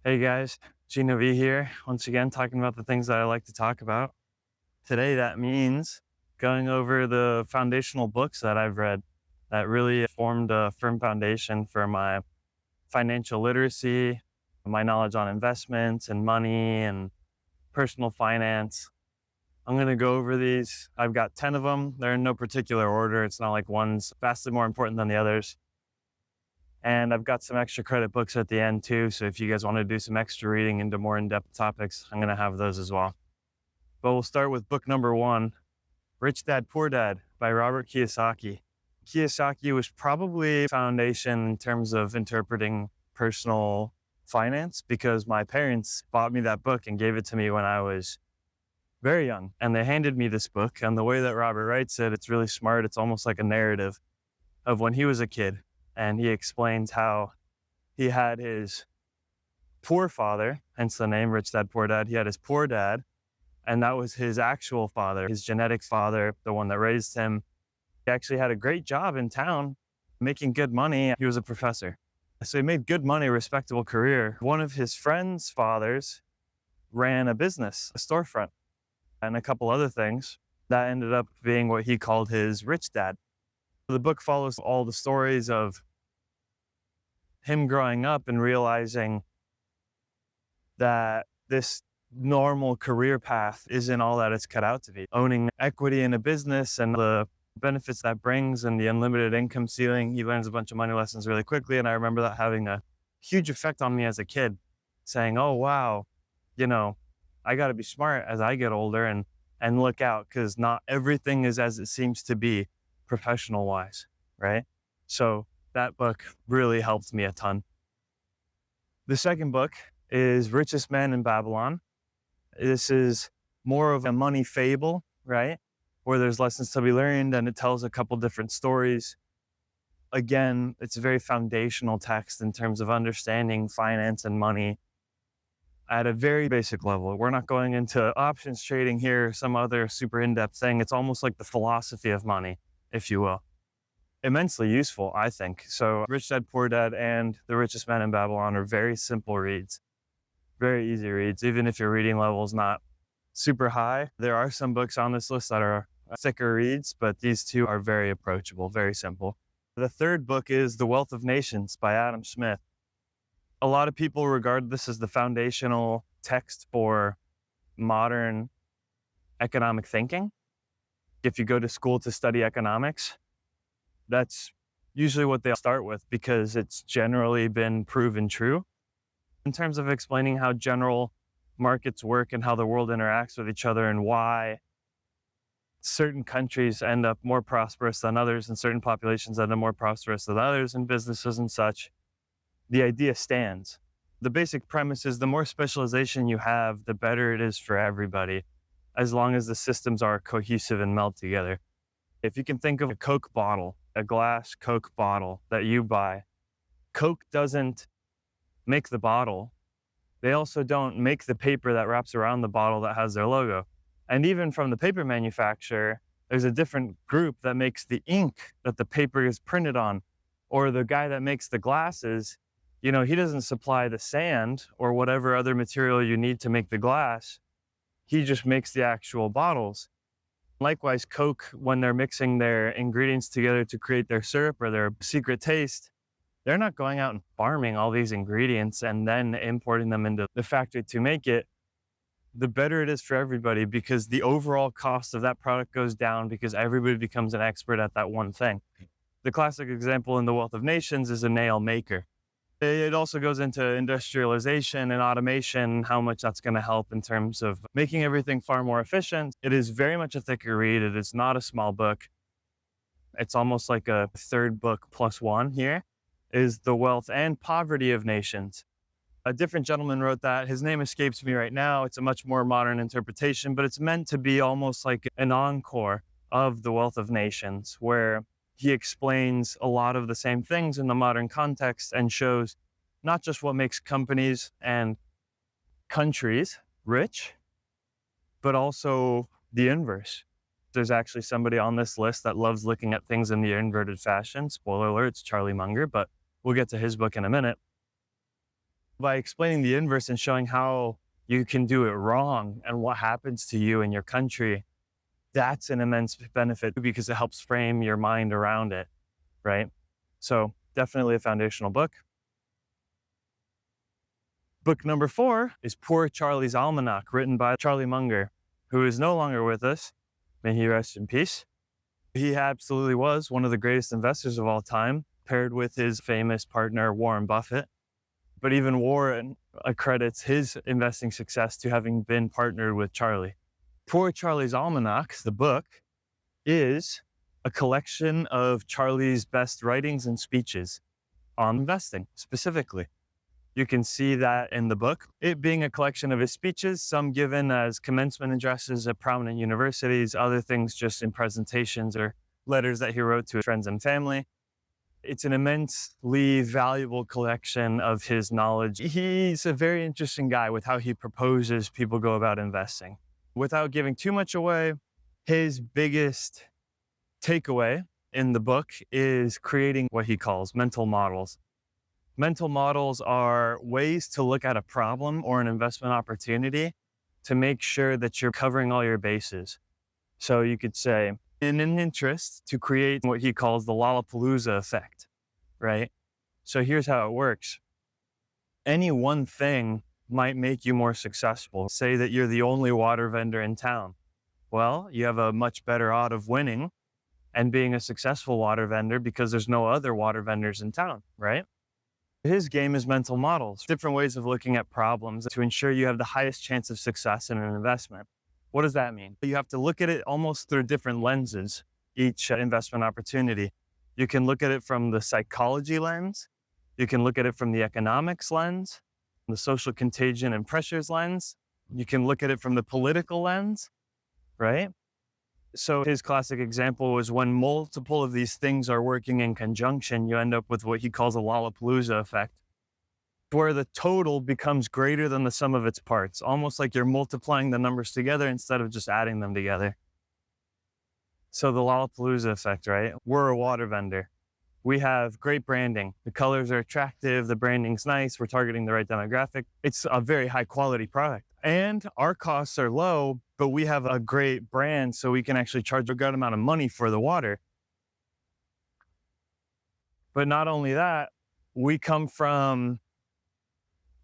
Hey guys, Geno V here, once again talking about the things that I like to talk about. Today that means going over the foundational books that I've read that really formed a firm foundation for my financial literacy, my knowledge on investments and money and personal finance. I'm going to go over these. I've got 10 of them. They're in no particular order. It's not like one's vastly more important than the others. And I've got some extra credit books at the end too. So if you guys want to do some extra reading into more in-depth topics, I'm going to have those as well. But we'll start with book number 1, Rich Dad, Poor Dad by Robert Kiyosaki. Kiyosaki was probably a foundation in terms of interpreting personal finance because my parents bought me that book and gave it to me when I was very young. And they handed me this book. And the way that Robert writes it, it's really smart. It's almost like a narrative of when he was a kid. And he explains how he had his poor father, hence the name Rich Dad, Poor Dad. He had his poor dad, and that was his actual father, his genetic father, the one that raised him. He actually had a great job in town, making good money. He was a professor. So he made good money, respectable career. One of his friend's fathers ran a business, a storefront, and a couple other things. That ended up being what he called his rich dad. The book follows all the stories of him growing up and realizing that this normal career path isn't all that it's cut out to be. Owning equity in a business and the benefits that brings and the unlimited income ceiling, he learns a bunch of money lessons really quickly. And I remember that having a huge effect on me as a kid, saying, oh, wow, I got to be smart as I get older and look out, because not everything is as it seems to be professional wise, right? So that book really helped me a ton. The second book is Richest Man in Babylon. This is more of a money fable, right? Where there's lessons to be learned and it tells a couple different stories. Again, it's a very foundational text in terms of understanding finance and money at a very basic level. We're not going into options trading here, some other super in-depth thing. It's almost like the philosophy of money, if you will. Immensely useful, I think. So Rich Dad, Poor Dad and The Richest Man in Babylon are very simple reads, very easy reads. Even if your reading level is not super high, there are some books on this list that are thicker reads, but these two are very approachable, very simple. The third book is The Wealth of Nations by Adam Smith. A lot of people regard this as the foundational text for modern economic thinking. If you go to school to study economics, that's usually what they'll start with because it's generally been proven true in terms of explaining how general markets work and how the world interacts with each other and why certain countries end up more prosperous than others and certain populations end up more prosperous than others and businesses and such. The idea stands. The basic premise is the more specialization you have, the better it is for everybody, as long as the systems are cohesive and meld together. If you can think of a Coke bottle, a glass Coke bottle that you buy, Coke doesn't make the bottle. They also don't make the paper that wraps around the bottle that has their logo. And even from the paper manufacturer, there's a different group that makes the ink that the paper is printed on. Or the guy that makes the glasses, he doesn't supply the sand or whatever other material you need to make the glass. He just makes the actual bottles. Likewise, Coke, when they're mixing their ingredients together to create their syrup or their secret taste, they're not going out and farming all these ingredients and then importing them into the factory to make it. The better it is for everybody because the overall cost of that product goes down because everybody becomes an expert at that one thing. The classic example in The Wealth of Nations is a nail maker. It also goes into industrialization and automation, how much that's going to help in terms of making everything far more efficient. It is very much a thicker read. It is not a small book. It's almost like a third book plus one here is The Wealth and Poverty of Nations. A different gentleman wrote that. His name escapes me right now. It's a much more modern interpretation, but it's meant to be almost like an encore of The Wealth of Nations, where he explains a lot of the same things in the modern context and shows not just what makes companies and countries rich, but also the inverse. There's actually somebody on this list that loves looking at things in the inverted fashion. Spoiler alert, it's Charlie Munger, but we'll get to his book in a minute. by explaining the inverse and showing how you can do it wrong and what happens to you and your country. That's an immense benefit because it helps frame your mind around it, right? So definitely a foundational book. Book number 4 is Poor Charlie's Almanac, written by Charlie Munger, who is no longer with us. May he rest in peace. He absolutely was one of the greatest investors of all time, paired with his famous partner, Warren Buffett. But even Warren accredits his investing success to having been partnered with Charlie. Poor Charlie's Almanac, the book, is a collection of Charlie's best writings and speeches on investing specifically. You can see that in the book, it being a collection of his speeches, some given as commencement addresses at prominent universities, other things just in presentations or letters that he wrote to his friends and family. It's an immensely valuable collection of his knowledge. He's a very interesting guy with how he proposes people go about investing. Without giving too much away, his biggest takeaway in the book is creating what he calls mental models. Mental models are ways to look at a problem or an investment opportunity to make sure that you're covering all your bases. So you could say, in an interest to create what he calls the Lollapalooza effect, right? So here's how it works. Any one thing might make you more successful. Say that you're the only water vendor in town. Well, you have a much better odds of winning and being a successful water vendor because there's no other water vendors in town, right? His game is mental models, different ways of looking at problems to ensure you have the highest chance of success in an investment. What does that mean? You have to look at it almost through different lenses, each investment opportunity. You can look at it from the psychology lens. You can look at it from the economics lens, the social contagion and pressures lens. You can look at it from the political lens, right? So his classic example was when multiple of these things are working in conjunction, you end up with what he calls a Lollapalooza effect, where the total becomes greater than the sum of its parts, almost like you're multiplying the numbers together instead of just adding them together. So the Lollapalooza effect, right? We're a water vendor. We have great branding. The colors are attractive. The branding's nice. We're targeting the right demographic. It's a very high quality product. And our costs are low, but we have a great brand, so we can actually charge a good amount of money for the water. But not only that, we come from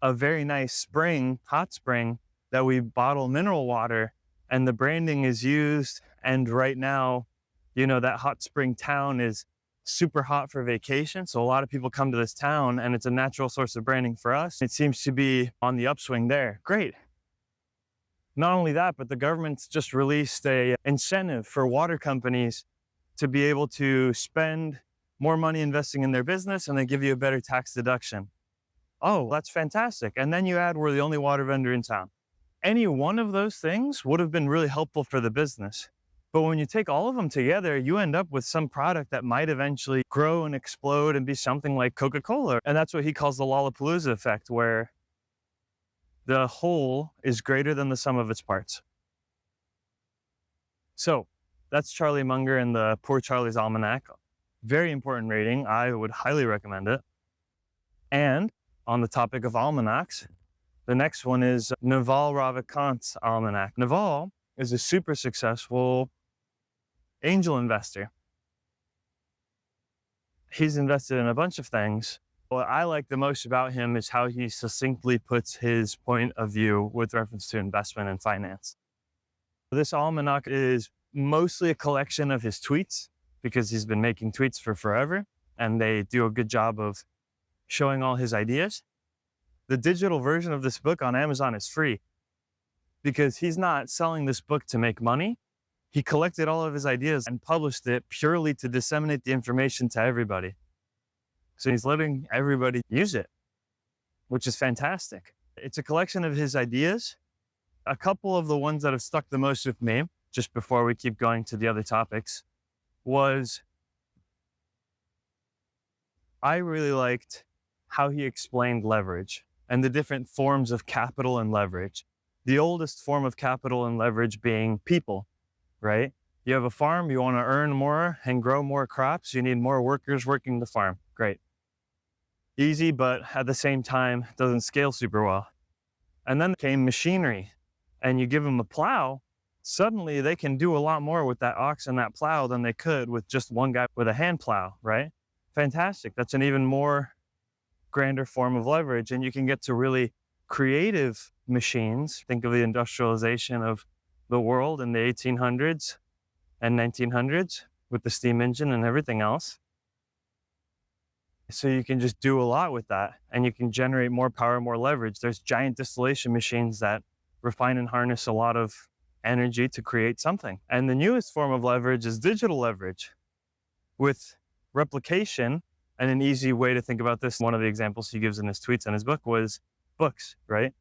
a very nice spring, hot spring, that we bottle mineral water, and the branding is used. And right now, that hot spring town is super hot for vacation. So a lot of people come to this town and it's a natural source of branding for us. It seems to be on the upswing there. Great. Not only that, but the government's just released a incentive for water companies to be able to spend more money investing in their business, and they give you a better tax deduction. Oh, that's fantastic. And then you add, we're the only water vendor in town. Any one of those things would have been really helpful for the business. But when you take all of them together, you end up with some product that might eventually grow and explode and be something like Coca-Cola. And that's what he calls the Lollapalooza effect, where the whole is greater than the sum of its parts. So that's Charlie Munger and the Poor Charlie's Almanac. Very important reading. I would highly recommend it. And on the topic of almanacs, the next one is Naval Ravikant's Almanac. Naval is a super successful angel investor. He's invested in a bunch of things. What I like the most about him is how he succinctly puts his point of view with reference to investment and finance. This almanac is mostly a collection of his tweets, because he's been making tweets for forever, and they do a good job of showing all his ideas. The digital version of this book on Amazon is free because he's not selling this book to make money. He collected all of his ideas and published it purely to disseminate the information to everybody. So he's letting everybody use it, which is fantastic. It's a collection of his ideas. A couple of the ones that have stuck the most with me, just before we keep going to the other topics, was I really liked how he explained leverage and the different forms of capital and leverage. The oldest form of capital and leverage being people, right? You have a farm, you want to earn more and grow more crops, you need more workers working the farm. Great. easy, but at the same time, doesn't scale super well. And then came machinery, and you give them a plow, suddenly they can do a lot more with that ox and that plow than they could with just one guy with a hand plow, right? Fantastic. That's an even more grander form of leverage. And you can get to really creative machines. Think of the industrialization of the world in the 1800s and 1900s with the steam engine and everything else. So you can just do a lot with that, and you can generate more power, more leverage. There's giant distillation machines that refine and harness a lot of energy to create something. And the newest form of leverage is digital leverage with replication. And an easy way to think about this, one of the examples he gives in his tweets and his book, was books, right?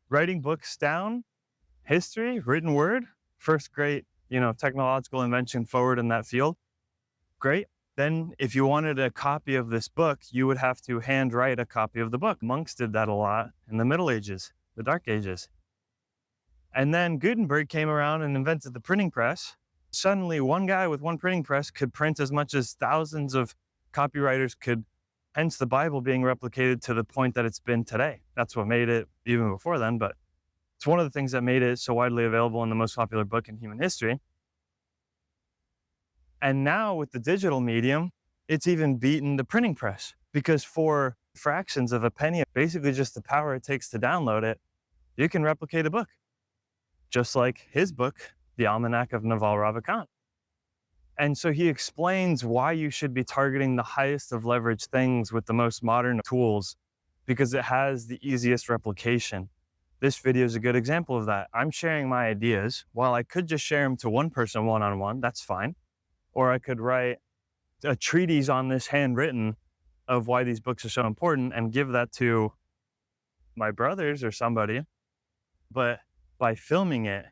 Writing books down, history, written word, first great, technological invention forward in that field. Great. Then if you wanted a copy of this book, you would have to handwrite a copy of the book. Monks did that a lot in the Middle Ages, the Dark Ages. And then Gutenberg came around and invented the printing press. Suddenly, one guy with one printing press could print as much as thousands of copywriters could, hence the Bible being replicated to the point that it's been today. That's what made it even before then, but it's one of the things that made it so widely available and the most popular book in human history. And now with the digital medium, it's even beaten the printing press, because for fractions of a penny, basically just the power it takes to download it, you can replicate a book. Just like his book, The Almanac of Naval, Ravikant. And so he explains why you should be targeting the highest of leverage things with the most modern tools, because it has the easiest replication. This video is a good example of that. I'm sharing my ideas. While I could just share them to one person one-on-one, that's fine. Or I could write a treatise on this handwritten of why these books are so important and give that to my brothers or somebody. But by filming it,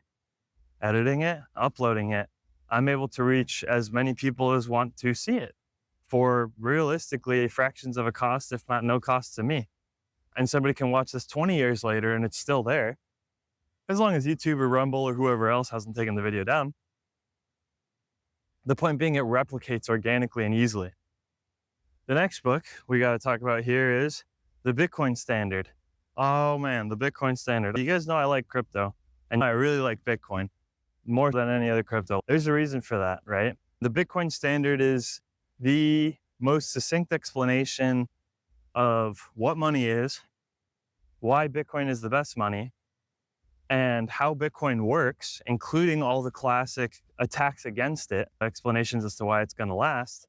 editing it, uploading it, I'm able to reach as many people as want to see it for realistically fractions of a cost, if not no cost to me. And somebody can watch this 20 years later and it's still there, as long as YouTube or Rumble or whoever else hasn't taken the video down. The point being, it replicates organically and easily. The next book we got to talk about here is The Bitcoin Standard. Oh man, the Bitcoin Standard. You guys know I like crypto, and I really like Bitcoin more than any other crypto. There's a reason for that, right? The Bitcoin Standard is the most succinct explanation of what money is, why Bitcoin is the best money, and how Bitcoin works, including all the classic attacks against it, explanations as to why it's going to last,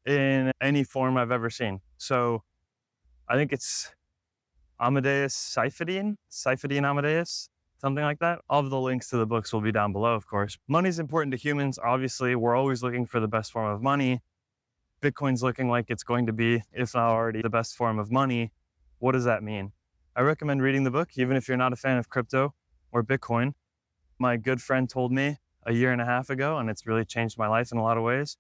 in any form I've ever seen. So I think it's Seyfedin Amadeus, something like that. All of the links to the books will be down below, of course. Money's important to humans. Obviously, we're always looking for the best form of money. Bitcoin's looking like it's going to be, if not already, the best form of money. What does that mean? I recommend reading the book, even if you're not a fan of crypto or Bitcoin. My good friend told me a year and a half ago, and it's really changed my life in a lot of ways.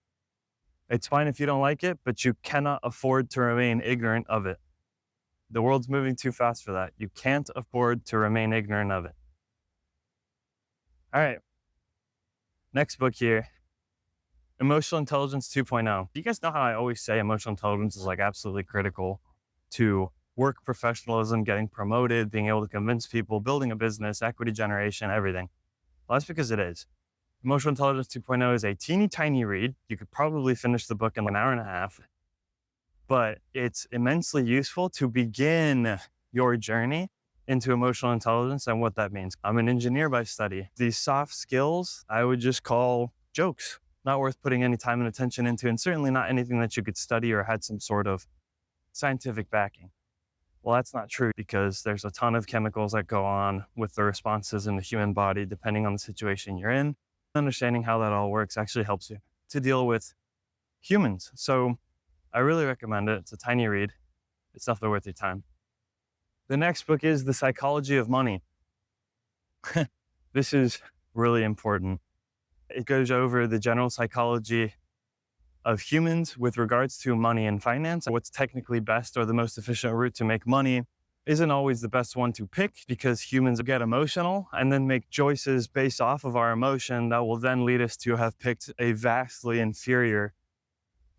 It's fine if you don't like it, but you cannot afford to remain ignorant of it. The world's moving too fast for that. You can't afford to remain ignorant of it. All right. Next book here, Emotional Intelligence 2.0. You guys know how I always say emotional intelligence is like absolutely critical to work professionalism, getting promoted, being able to convince people, building a business, equity generation, everything. Well, that's because it is. Emotional Intelligence 2.0 is a teeny tiny read. You could probably finish the book in an hour and a half, but it's immensely useful to begin your journey into emotional intelligence and what that means. I'm an engineer by study. These soft skills, I would just call jokes, not worth putting any time and attention into, and certainly not anything that you could study or had some sort of scientific backing. Well, that's not true, because there's a ton of chemicals that go on with the responses in the human body, depending on the situation you're in. Understanding how that all works actually helps you to deal with humans. So I really recommend it. It's a tiny read. It's definitely worth your time. The next book is The Psychology of Money. This is really important. It goes over the general psychology of humans with regards to money and finance. What's technically best or the most efficient route to make money isn't always the best one to pick, because humans get emotional and then make choices based off of our emotion that will then lead us to have picked a vastly inferior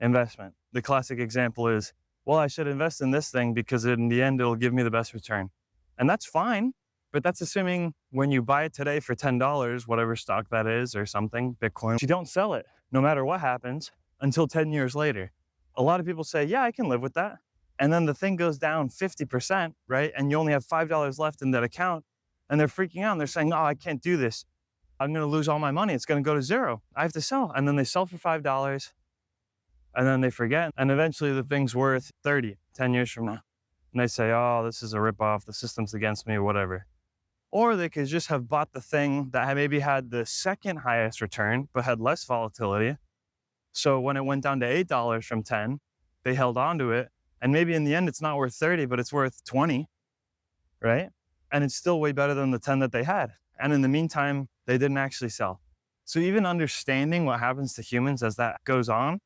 investment. The classic example is well, I should invest in this thing because in the end, it'll give me the best return. And that's fine, but that's assuming when you buy it today for $10, whatever stock that is or something, Bitcoin, you don't sell it no matter what happens until 10 years later. A lot of people say, yeah, I can live with that. And then the thing goes down 50%, right? And you only have $5 left in that account. And they're freaking out and they're saying, oh, I can't do this. I'm going to lose all my money. It's going to go to zero. I have to sell. And then they sell for $5 and then they forget. And eventually the thing's worth 30, 10 years from now. And they say, oh, this is a ripoff. The system's against me or whatever. Or they could just have bought the thing that maybe had the second highest return, but had less volatility. So when it went down to $8 from 10, they held on to it. And maybe in the end, it's not worth 30, but it's worth 20, right? And it's still way better than the 10 that they had. And in the meantime, they didn't actually sell. So even understanding what happens to humans as that goes on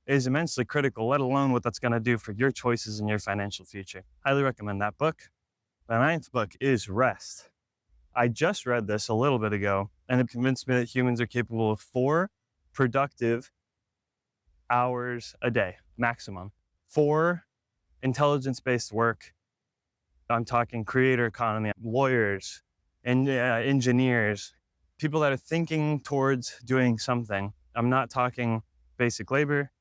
is immensely critical, let alone what that's going to do for your choices in your financial future. Highly recommend that book. The ninth book is Rest. I just read this a little bit ago, and it convinced me that humans are capable of 4 productive hours a day, maximum. 4 intelligence-based work. I'm talking creator economy, lawyers, and engineers, people that are thinking towards doing something. I'm not talking basic labor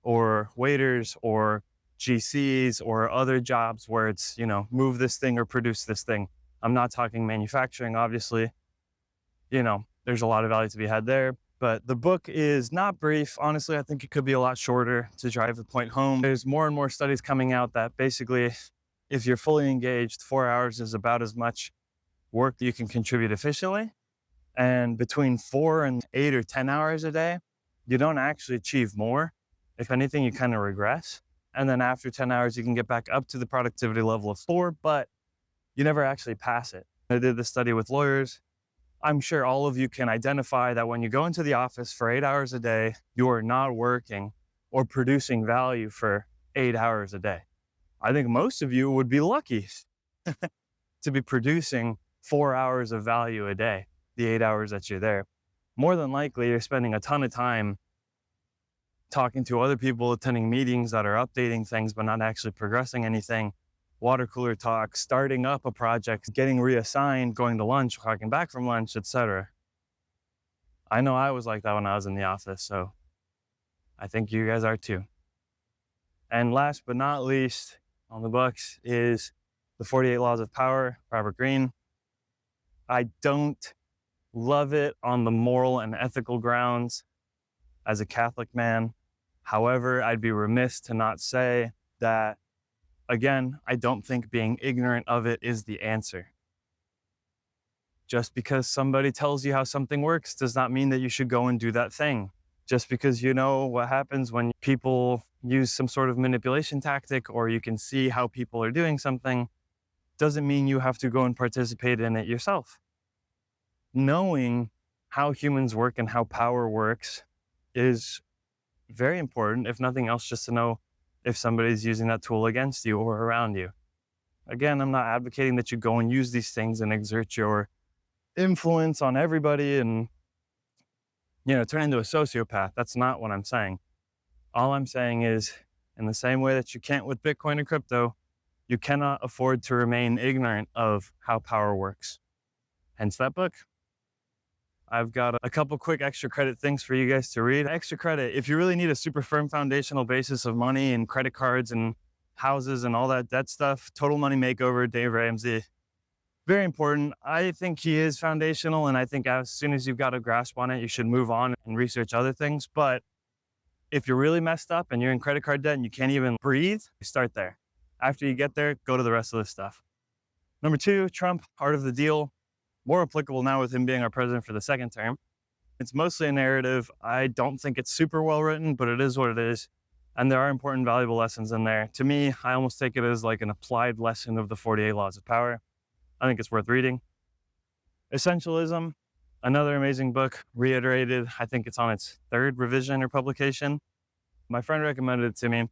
or waiters or GCs or other jobs where it's, move this thing or produce this thing. I'm not talking manufacturing, obviously. There's a lot of value to be had there. But the book is not brief. Honestly, I think it could be a lot shorter to drive the point home. There's more and more studies coming out that basically, if you're fully engaged, 4 hours is about as much work that you can contribute efficiently. And between 4 and 8 or 10 hours a day, you don't actually achieve more. If anything, you kind of regress. And then after 10 hours, you can get back up to the productivity level of 4, but you never actually pass it. I did this study with lawyers. I'm sure all of you can identify that when you go into the office for 8 hours a day, you are not working or producing value for 8 hours a day. I think most of you would be lucky to be producing 4 hours of value a day, the 8 hours that you're there. More than likely, you're spending a ton of time talking to other people, attending meetings that are updating things, but not actually progressing anything. Water cooler talk, starting up a project, getting reassigned, going to lunch, walking back from lunch, etc. I know I was like that when I was in the office, so I think you guys are too. And last but not least on the books is The 48 Laws of Power, Robert Greene. I don't love it on the moral and ethical grounds as a Catholic man. However, I'd be remiss to not say that, again, I don't think being ignorant of it is the answer. Just because somebody tells you how something works does not mean that you should go and do that thing. Just because you know what happens when people use some sort of manipulation tactic, or you can see how people are doing something, doesn't mean you have to go and participate in it yourself. Knowing how humans work and how power works is very important, if nothing else, just to know if somebody's using that tool against you or around you. Again, I'm not advocating that you go and use these things and exert your influence on everybody and, turn into a sociopath. That's not what I'm saying. All I'm saying is, in the same way that you can't with Bitcoin and crypto, you cannot afford to remain ignorant of how power works. Hence that book. I've got a couple quick extra credit things for you guys to read. Extra credit, if you really need a super firm foundational basis of money and credit cards and houses and all that debt stuff, Total Money Makeover, Dave Ramsey. Very important. I think he is foundational, and I think as soon as you've got a grasp on it, you should move on and research other things. But if you're really messed up and you're in credit card debt and you can't even breathe, start there. After you get there, go to the rest of this stuff. Number 2, Trump, Art of the Deal. More applicable now with him being our president for the second term. It's mostly a narrative. I don't think it's super well written, but it is what it is. And there are important, valuable lessons in there. To me, I almost take it as like an applied lesson of the 48 Laws of Power. I think it's worth reading. Essentialism, another amazing book, reiterated. I think it's on its 3rd revision or publication. My friend recommended it to me.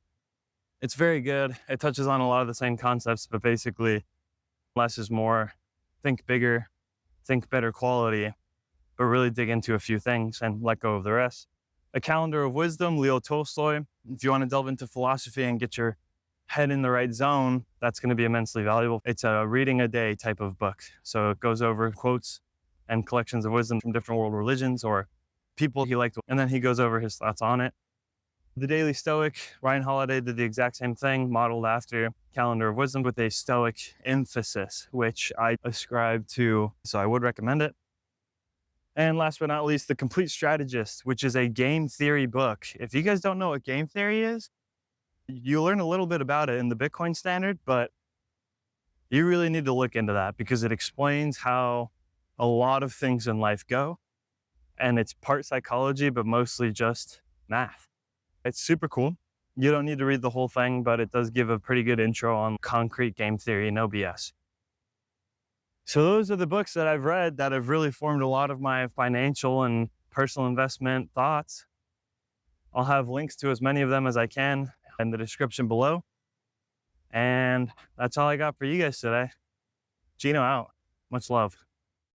It's very good. It touches on a lot of the same concepts, but basically less is more. Think bigger, think better quality, but really dig into a few things and let go of the rest. A Calendar of Wisdom, Leo Tolstoy. If you want to delve into philosophy and get your head in the right zone, that's going to be immensely valuable. It's a reading a day type of book. So it goes over quotes and collections of wisdom from different world religions or people he liked, and then he goes over his thoughts on it. The Daily Stoic, Ryan Holiday did the exact same thing, modeled after Calendar of Wisdom with a Stoic emphasis, which I ascribe to, so I would recommend it. And last but not least, The Complete Strategist, which is a game theory book. If you guys don't know what game theory is, you learn a little bit about it in the Bitcoin Standard, but you really need to look into that because it explains how a lot of things in life go. And it's part psychology, but mostly just math. It's super cool. You don't need to read the whole thing, but it does give a pretty good intro on concrete game theory, no BS. So those are the books that I've read that have really formed a lot of my financial and personal investment thoughts. I'll have links to as many of them as I can in the description below. And that's all I got for you guys today. Geno out. Much love.